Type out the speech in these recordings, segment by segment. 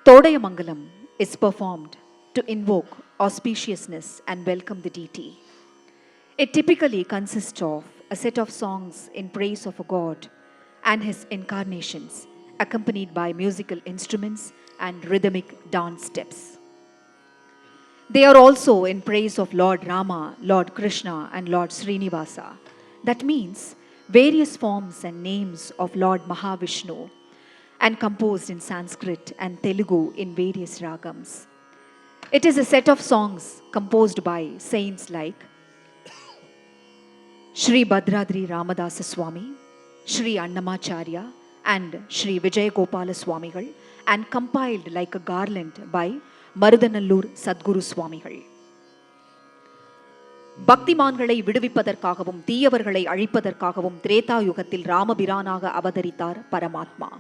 Todayamangalam is performed to invoke auspiciousness and welcome the deity. It typically consists of a set of songs in praise of a god and his incarnations, accompanied by musical instruments and rhythmic dance steps. They are also in praise of Lord Rama, Lord Krishna, and Lord Srinivasa. That means various forms and names of Lord Mahavishnu, and composed in Sanskrit and Telugu in various ragams. It is a set of songs composed by saints like Sri Bhadradri Ramadasa Swami, Sri Annamacharya, and Sri Vijayagopala Swamigal, and compiled like a garland by Marudanallur Sadguru Swamigal. பக்திமான்களை விடுவிப்பதற்காகவும் தீயவர்களை அழிப்பதற்காகவும் Treta யுகத்தில் ராமபிரானாக அவதரித்தார் பரமாத்மா.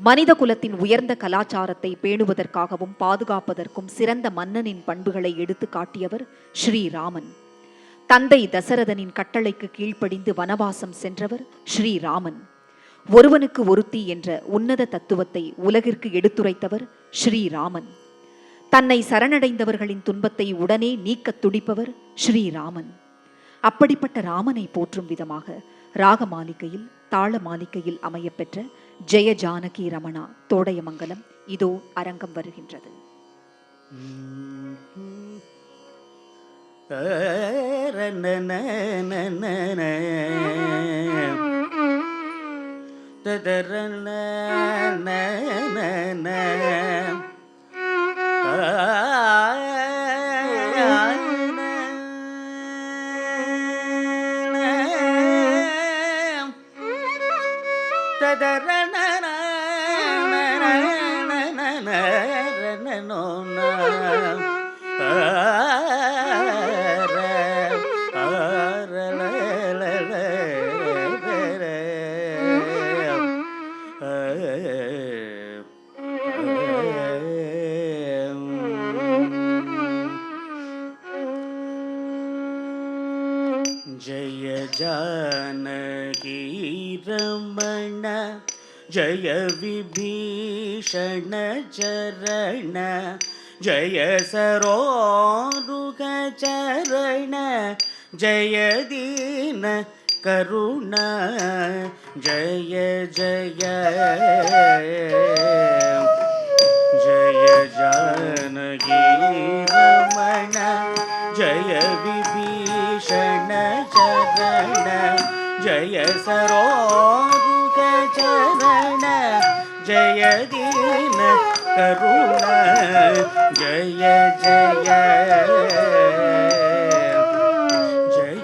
மனித குலத்தின் உயர்ந்த கலாச்சாரத்தை பேணுவதற்காகவும் பாதுகாப்பதற்கும் சிறந்த மன்னனின் பண்புகளை எடுத்து காட்டியவர் ஸ்ரீராமன். தந்தை தசரதனின் கட்டளைக்கு கீழ்ப்படிந்து வனவாசம் சென்றவர் ஸ்ரீராமன். ஒருவனுக்கு ஒருத்தி என்ற உன்னத தத்துவத்தை உலகிற்கு எடுத்துரைத்தவர் ஸ்ரீராமன். தன்னை சரணடைந்தவர்களின் துன்பத்தை உடனே நீக்கத் துடிப்பவர் ஸ்ரீராமன். அப்படிப்பட்ட ராமனை போற்றும் விதமாக ராக மாளிகையில் தாள மாளிகையில் அமையப்பெற்ற ஜெய ஜானகி ரமணா தோடயமங்கலம் இதோ அரங்கம் வருகின்றது. जय जानकी रमण जय विभीषण चरण जय सरोरुग चरण जय दीन करुणा जय जय जय जानकी रमण जय विभीषण चरण जय सरोरुग चरण जय दीन करुणा जय जय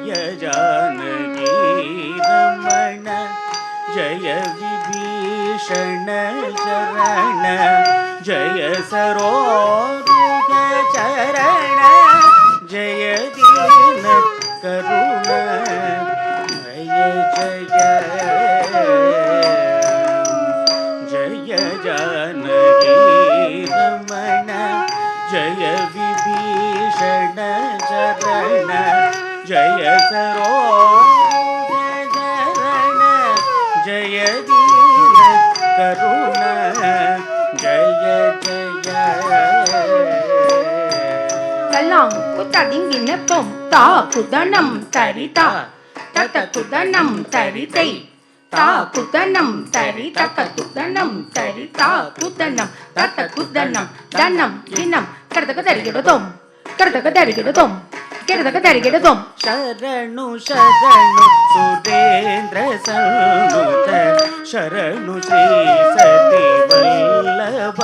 जय जानकी रमण जय विभीषण चरण जय सरोरुग चरण जय दीन करुणा जय जय जय जानकी रमण जय विभीषण चरण जय सरोरुग चरण जय दीन करुणा जय जय Lang kutading ginepom ta kudanam tarita tata kudanam taritai ta kudanam tarita kudanam tarita kudanam tata kudanam danam kinam karadagadarigadom karadagadarigadom karadagadarigadom शरणु शरणु Surendra सन्नुत शरणु Shri सती वल्लभ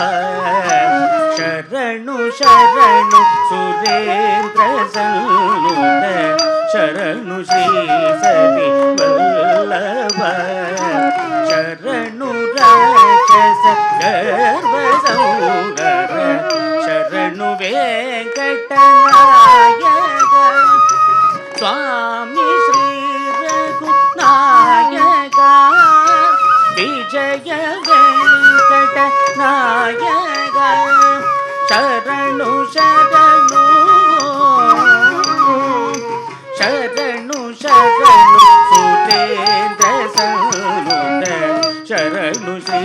शरणु शरणु सुरेंद्र सन्नुत शरणु श्री सती वल्लभ शरणु राक्षस गर्भ सौंदर शरणु वेंकटनायक स्वामी श्री रघुनायक विजय वेंकटनायक शरणु शरणु शरणु शरणु सुरेंद्र सन्नुत शरणु श्री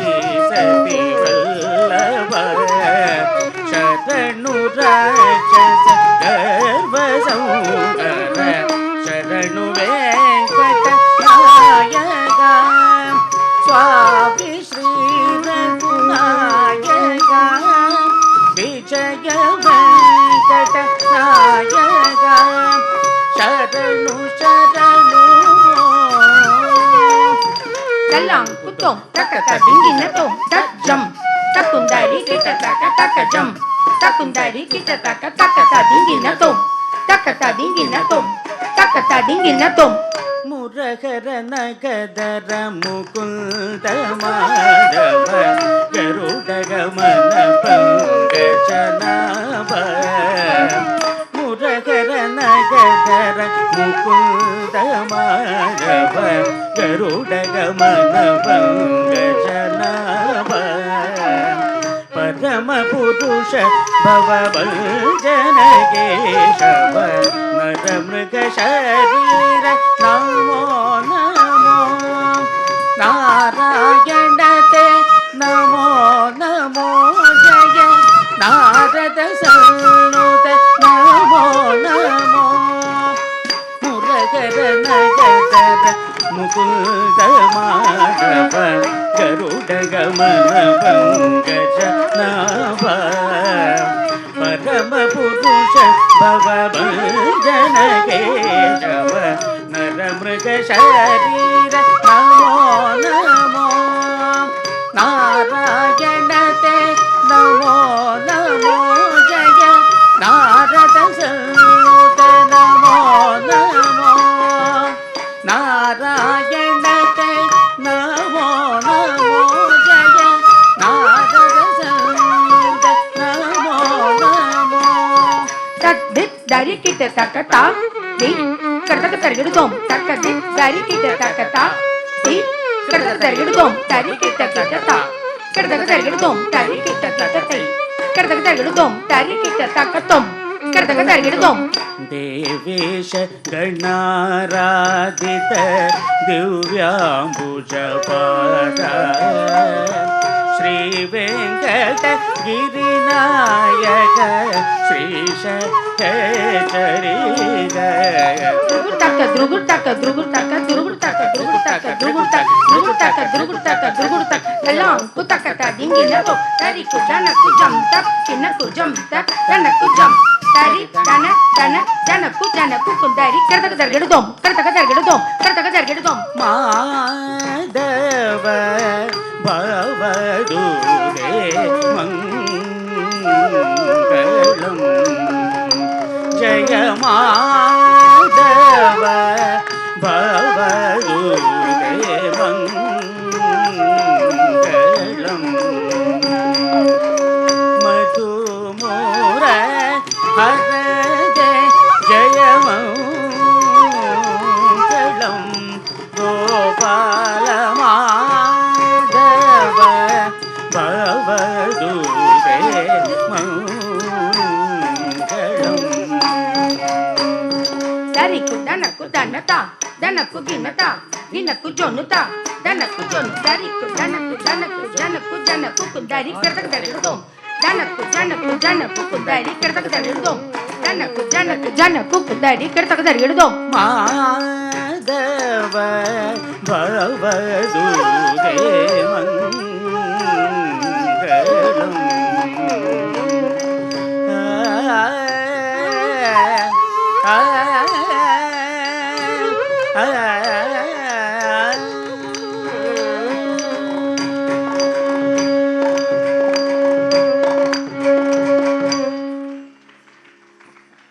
सती वल्लभ ஜய வெங்கட நாயக சரணு சரணு தல்லாம் குத்தோம் தக்க தடிங்கினத்தோம் தஜம் தக்குந்தாரி கிட்ட தக்க தக்க ஜம் தக்குந்தாரி கிட்ட தக்க தக்க தடிங்கினத்தோம் தக்க தடிங்கினத்தோம் தக்க தடிங்கினத்தோம் முரகர நகதர முகுந்த மாதவ கருடகமன பங்கஜநாப முரகர நகதர முகுந்த மாதவ கருடகமன பங்கஜநாப பரம புருஷ பவபஞ்சன கேசவ நர மிருக சரீர நமோ நமோ நாராயணதே நமோ நமோ ஜய நாரத சன்னுத நமோ நமோ முரகர நகதர முகுந்த மாதவ கருடகமன பங்கஜ நாப பரம புருஷ பவபஞ்சன கேசவ நர மிருக சரீர நமோ நமோ நாராயணதே நமோ நமோ ஜய நாரத சன்னுத நமோ நமோ நாராயணதே நமோ நமோ ஜய நாரத சன்னுத நமோ நமோ தத் தரி கிட்ட தக்கதா தி கடதக தரிகிடுதோம் தக்கதி தரி கிட்ட தக்கதா தி கடதக தரிகிடுதோம் தரி கிட்ட தக்கதா கடதக தரிகிடுதோம் தரி கிட்ட தக்கதை கடதக தரிகிடுதோம் தரி கிட்ட தக்கதோம் கடதக தரிகிடுதோம் தேவேಶ ಗಣಾರಾಧಿತ ದಿವ್ಯಾಂಬುಜ ಪಾದ ಶ್ರೀ ವೆಂಕಟ ಗಿರಿನಾಯಕ ಶ್ರೀಶ ಚರಿದ ದ್ರುಗುಡ್ ತಕ್ಕ ಎல்லாம் ಕುತಕ್ಕ ದಿಂಗಿನ ತೋ ತರಿ ಕುಜನ ಕುಜಂ ತಕ್ ಕಿನ ಕುಜಂ ತಕ್ ತನ ಕುಜಂ ತರಿ ತನ ತನ ತನ ಕುಜನ ಕುಕುಂದರಿ ಕರ್ತಕ ತರ್ಗಿಡುದೋಂ ಮಾಧವ ಭವದೂರೇ ಮಂಗಳಂ ಜಯ ಮಾಧವ ಭವದೂರೇ ಮಂಗಳಂ ಮಧುಮೂರ ಹರ ಜಯ ಮಂಗಳಂ ಗೋಪಾಲ ಮಾಧವ ಭವದೂರೇ ಮಂಗಳಂ ದರಿಕು ದನಕು ದನತ ದನಕು ಗಿನತ ಗಿನಕು ಜೊನುತ ದನಕು ಜೊನು ದರಿಕು ದನಕು ದನಕು ಜನಕು ಜನಕು ಕುಂದರಿ ಕರ್ತಕ ದರಿಡುದೋಂ ದನಕು ಜನಕು ಜನಕು ಕುಂದರಿ ಕರ್ತಕ ದರಿಡುದೋಂ ದನಕು ಜನಕು ಜನಕು ಕುಂದರಿ ಕರ್ತಕ ದರಿಡುದೋಂ ಮಾಧವ ಭವದೂರೇ ಮಂಗಳಂ